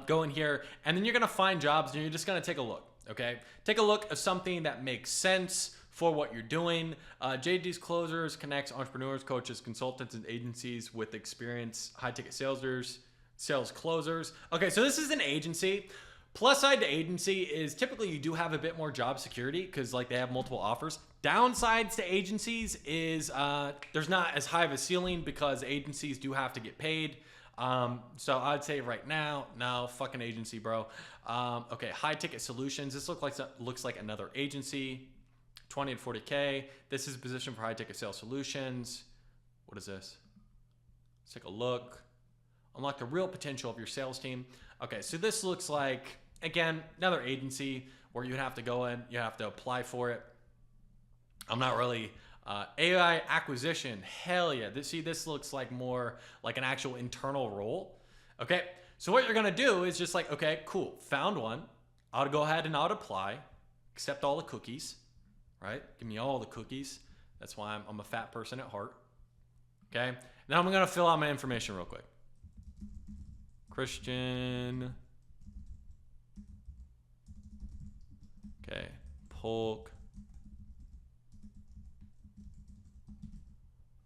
go in here, and then you're going to find jobs and you're just going to take a look. Okay. Take a look at something that makes sense for what you're doing. JD's Closers connects entrepreneurs, coaches, consultants, and agencies with experienced high ticket sales closers. Okay, so this is an agency. Plus side to agency is typically you do have a bit more job security because like they have multiple offers. Downsides to agencies is there's not as high of a ceiling because agencies do have to get paid. So I'd say right now, no, fucking agency, bro. Okay, high ticket solutions. This looks like another agency. 20 to 40K. This is a position for high ticket sales solutions. What is this? Let's take a look. Unlock the real potential of your sales team. Okay, so this looks like, again, another agency where you have to go in, you have to apply for it. I'm not really, AI acquisition, hell yeah. This looks like more like an actual internal role. Okay, so what you're gonna do is just like, okay, cool, found one. I'll go ahead and I'll apply, accept all the cookies, right? Give me all the cookies. That's why I'm a fat person at heart. Okay, now I'm gonna fill out my information real quick. Christian. Okay. Polk.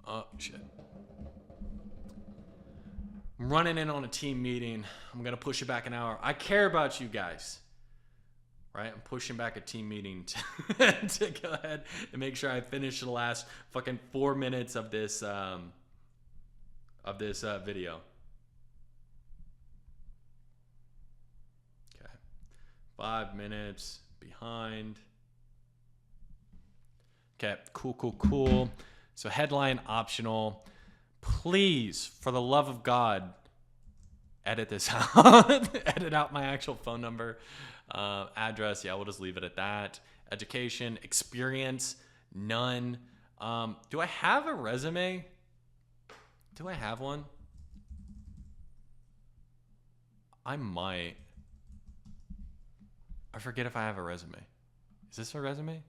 Oh, shit. I'm running in on a team meeting. I'm going to push it back an hour. I care about you guys. Right? I'm pushing back a team meeting to go ahead and make sure I finish the last fucking 4 minutes of this video. 5 minutes behind. Okay, cool. So headline optional. Please, for the love of God, edit this out. Edit out my actual phone number. Address, yeah, we'll just leave it at that. Education, experience, none. Do I have a resume? Do I have one? I might. I forget if I have a resume. Is this a resume?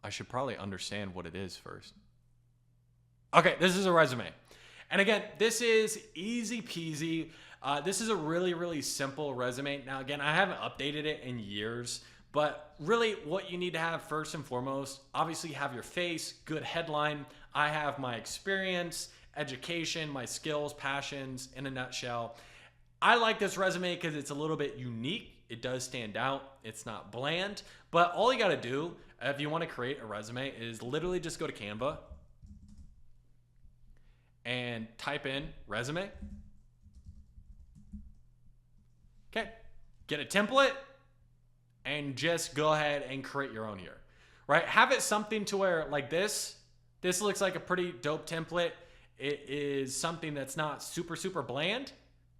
I should probably understand what it is first. Okay, this is a resume. And again, this is easy peasy. This is a really, really simple resume. Now, again, I haven't updated it in years, but really what you need to have first and foremost, obviously have your face, good headline. I have my experience, education, my skills, passions in a nutshell. I like this resume because it's a little bit unique. It does stand out. It's not bland, but all you got to do if you want to create a resume is literally just go to Canva and type in resume. Okay. get a template and just go ahead and create your own here, right? Have it something to where like this looks like a pretty dope template. It is something that's not super, super bland.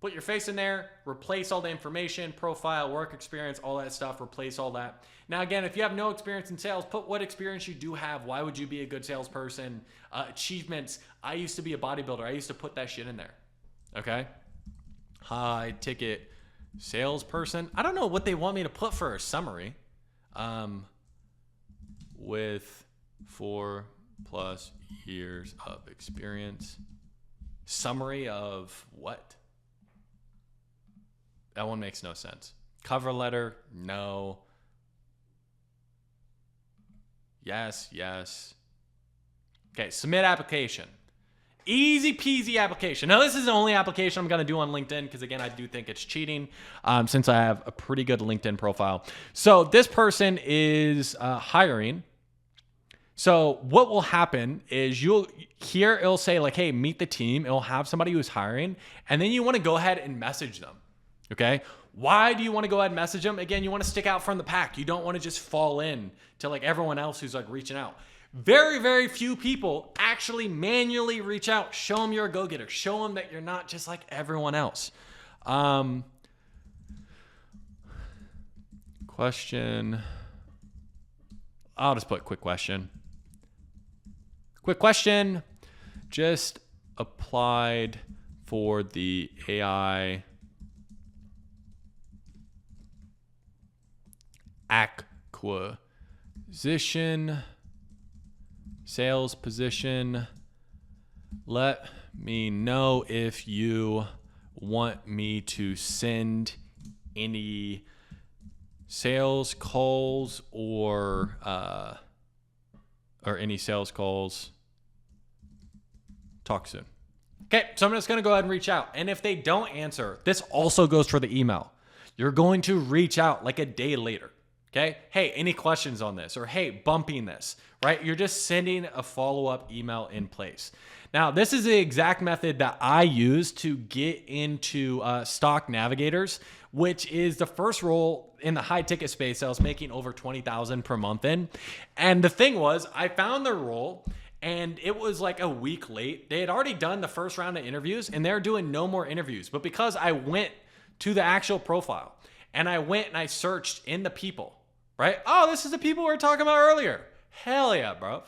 Put your face in there, replace all the information, profile, work experience, all that stuff, replace all that. Now, again, if you have no experience in sales, put what experience you do have. Why would you be a good salesperson? Achievements. I used to be a bodybuilder. I used to put that shit in there. Okay? High ticket salesperson. I don't know what they want me to put for a summary. With 4+ years of experience. Summary of what? That one makes no sense. Cover letter, no. Yes, yes. Okay, submit application. Easy peasy application. Now, this is the only application I'm going to do on LinkedIn because, again, I do think it's cheating since I have a pretty good LinkedIn profile. So this person is hiring. So what will happen is it'll say like, hey, meet the team. It'll have somebody who's hiring. And then you want to go ahead and message them. Okay. Why do you want to go ahead and message them? Again, you want to stick out from the pack. You don't want to just fall in to like everyone else who's like reaching out. Very, very few people actually manually reach out. Show them you're a go-getter. Show them that you're not just like everyone else. Question. I'll just put quick question. Quick question. Just applied for the AI acquisition sales position. Let me know if you want me to send any sales calls or any sales calls. Talk soon. Okay, so I'm just going to go ahead and reach out. And if they don't answer, this also goes for the email. You're going to reach out like a day later. Okay. Hey, any questions on this? Or hey, bumping this, right? You're just sending a follow-up email in place. Now, this is the exact method that I use to get into Stock Navigators, which is the first role in the high ticket space I was making over $20,000 per month in. And the thing was, I found their role and it was like a week late. They had already done the first round of interviews and they're doing no more interviews. But because I went to the actual profile and I went and I searched in the people, right? Oh, this is the people we were talking about earlier. Hell yeah, bro.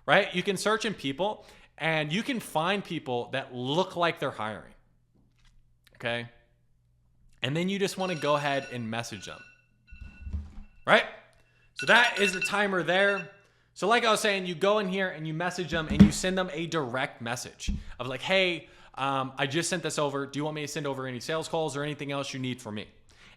Right? You can search in people and you can find people that look like they're hiring. Okay? And then you just want to go ahead and message them. Right? So that is the timer there. So like I was saying, you go in here and you message them and you send them a direct message of like, hey, I just sent this over. Do you want me to send over any sales calls or anything else you need from me?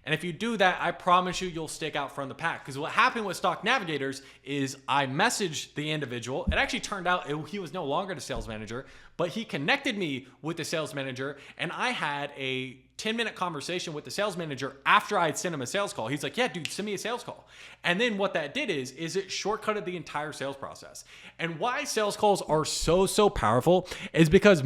And if you do that, I promise you, you'll stick out from the pack. Because what happened with Stock Navigators is I messaged the individual. It actually turned out he was no longer the sales manager, but he connected me with the sales manager. And I had a 10-minute conversation with the sales manager after I had sent him a sales call. He's like, yeah, dude, send me a sales call. And then what that did is it shortcutted the entire sales process. And why sales calls are so powerful is because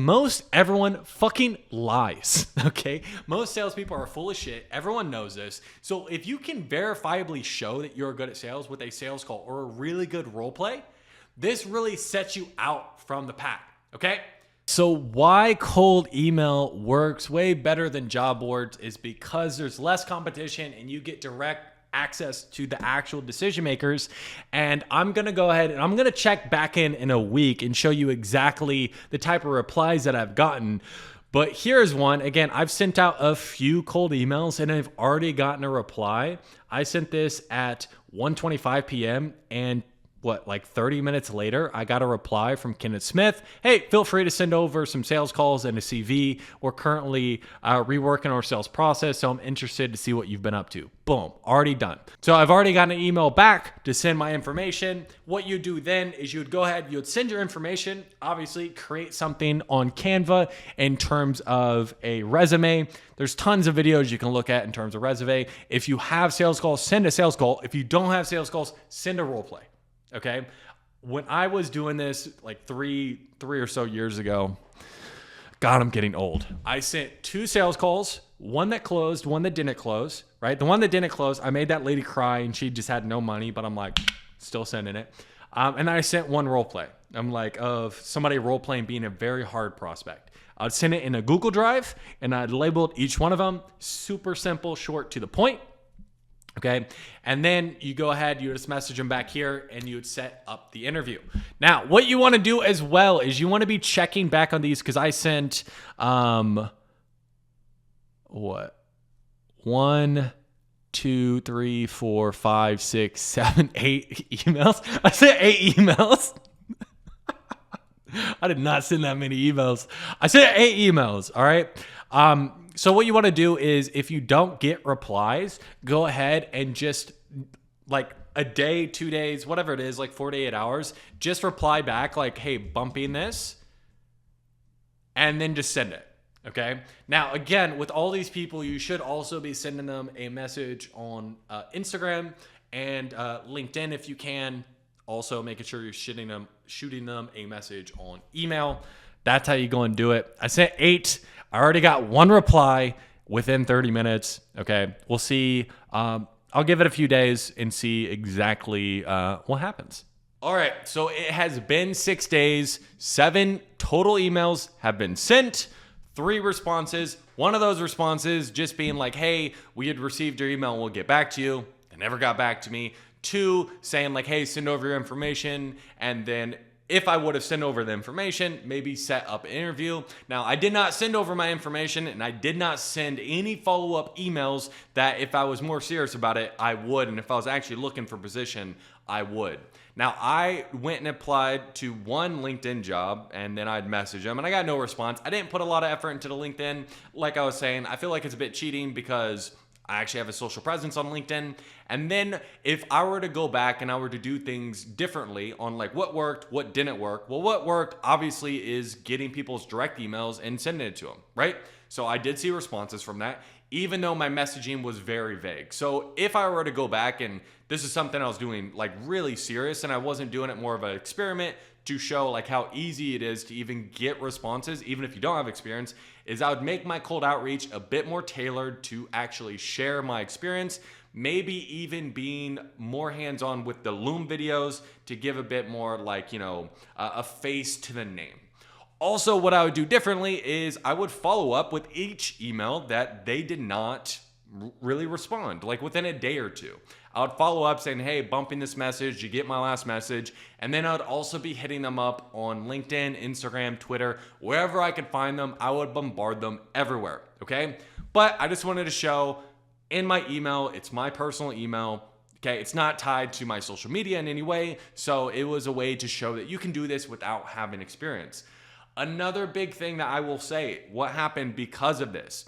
everyone fucking lies, okay? Most salespeople are full of shit. Everyone knows this. So if you can verifiably show that you're good at sales with a sales call or a really good role play, this really sets you out from the pack, okay? So why cold email works way better than job boards is because there's less competition and you get direct access to the actual decision makers. And I'm going to go ahead and I'm going to check back in a week and show you exactly the type of replies that I've gotten. But here's one. Again, I've sent out a few cold emails and I've already gotten a reply. I sent this at 1:25 p.m. and like 30 minutes later, I got a reply from Kenneth Smith. Hey, feel free to send over some sales calls and a CV. We're currently reworking our sales process, so I'm interested to see what you've been up to. Boom, already done. So I've already gotten an email back to send my information. What you do then is you would go ahead, you would send your information, obviously create something on Canva in terms of a resume. There's tons of videos you can look at in terms of resume. If you have sales calls, send a sales call. If you don't have sales calls, send a role play. Okay. When I was doing this like three or so years ago, God, I'm getting old. I sent 2 sales calls one that closed, one that didn't close, right? The one that didn't close, I made that lady cry and she just had no money, but I'm like, still sending it. And I sent one role play. I'm like, of somebody role playing being a very hard prospect. I'd send it in a Google Drive and I'd labeled each one of them super simple, short, to the point. Okay. And then you go ahead, you just message them back here and you would set up the interview. Now, what you want to do as well is you want to be checking back on these, because I sent, 1, 2, 3, 4, 5, 6, 7, 8 emails. I sent 8 emails. I did not send that many emails. I sent 8 emails. All right. So what you want to do is, if you don't get replies, go ahead and just like a day, 2 days, whatever it is, like 48 hours, just reply back like, hey, bumping this, and then just send it. Okay. Now, again, with all these people, you should also be sending them a message on Instagram and LinkedIn if you can. Also, making sure you're shooting them a message on email. That's how you go and do it. I sent 8. I already got 1 reply within 30 minutes. Okay. We'll see. I'll give it a few days and see exactly what happens. All right. So it has been 6 days. 7 total emails have been sent. 3 responses. One of those responses just being like, hey, we had received your email and we'll get back to you. They never got back to me. 2 saying like, hey, send over your information. And then if I would have sent over the information, maybe set up an interview. Now, I did not send over my information and I did not send any follow-up emails that if I was more serious about it, I would. And if I was actually looking for a position, I would. Now, I went and applied to one LinkedIn job and then I'd message them and I got no response. I didn't put a lot of effort into the LinkedIn. Like I was saying, I feel like it's a bit cheating because I actually have a social presence on LinkedIn. And then if I were to go back and I were to do things differently on like what worked, what didn't work. Well, what worked obviously is getting people's direct emails and sending it to them, right? So I did see responses from that, even though my messaging was very vague. So if I were to go back, and this is something I was doing like really serious and I wasn't doing it more of an experiment to show like how easy it is to even get responses, even if you don't have experience, is I would make my cold outreach a bit more tailored to actually share my experience, maybe even being more hands-on with the Loom videos to give a bit more like, a face to the name. Also, what I would do differently is I would follow up with each email that they did not really respond, like within a day or 2. I would follow up saying, hey, bumping this message, you get my last message. And then I would also be hitting them up on LinkedIn, Instagram, Twitter, wherever I could find them. I would bombard them everywhere, okay? But I just wanted to show in my email, it's my personal email, okay? It's not tied to my social media in any way. So it was a way to show that you can do this without having experience. Another big thing that I will say, what happened because of this,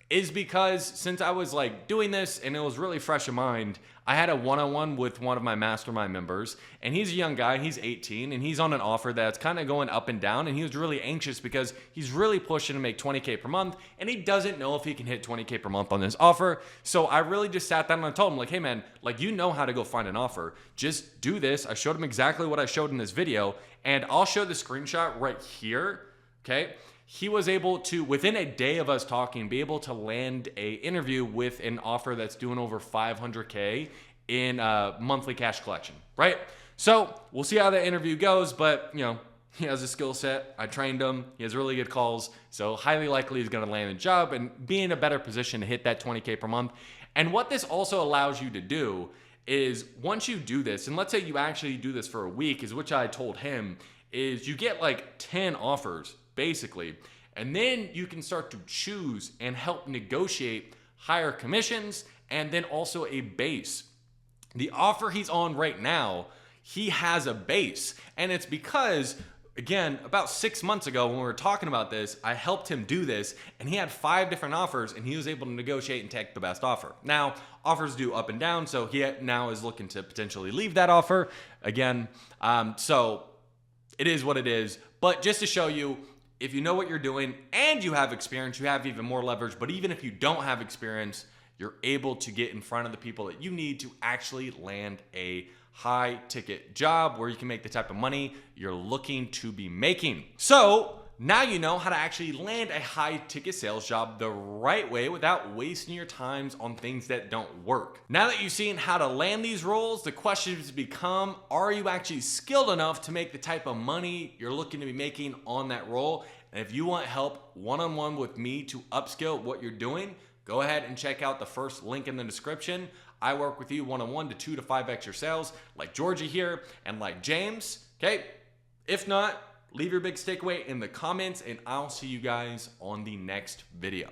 is because since I was like doing this and it was really fresh in mind, I had a one-on-one with one of my mastermind members, and he's a young guy, he's 18, and he's on an offer that's kind of going up and down, and he was really anxious because he's really pushing to make $20K per month, and he doesn't know if he can hit $20K per month on this offer. So I really just sat down and I told him like, hey man, like you know how to go find an offer, just do this. I showed him exactly what I showed in this video, and I'll show the screenshot right here, okay? He was able to, within a day of us talking, be able to land a interview with an offer that's doing over $500K in monthly cash collection, right? So we'll see how the interview goes, but he has a skill set. I trained him. He has really good calls. So highly likely he's going to land a job and be in a better position to hit that $20K per month. And what this also allows you to do is once you do this, and let's say you actually do this for a week, is which I told him, is you get like 10 offers basically, and then you can start to choose and help negotiate higher commissions and then also a base. The offer he's on right now, he has a base, and it's because, again, about 6 months ago when we were talking about this, I helped him do this, and he had 5 different offers, and he was able to negotiate and take the best offer. Now, offers do up and down, so he now is looking to potentially leave that offer again. So it is what it is, but just to show you, if you know what you're doing and you have experience, you have even more leverage. But even if you don't have experience, you're able to get in front of the people that you need to actually land a high ticket job where you can make the type of money you're looking to be making. So Now you know how to actually land a high ticket sales job the right way without wasting your times on things that don't work. Now that you've seen how to land these roles, the questions become, are you actually skilled enough to make the type of money you're looking to be making on that role? And if you want help one-on-one with me to upskill what you're doing, go ahead and check out the first link in the description. I work with you one-on-one to 2 to 5x your sales, like Georgie here and like James, okay? If not, leave your big takeaway in the comments, and I'll see you guys on the next video.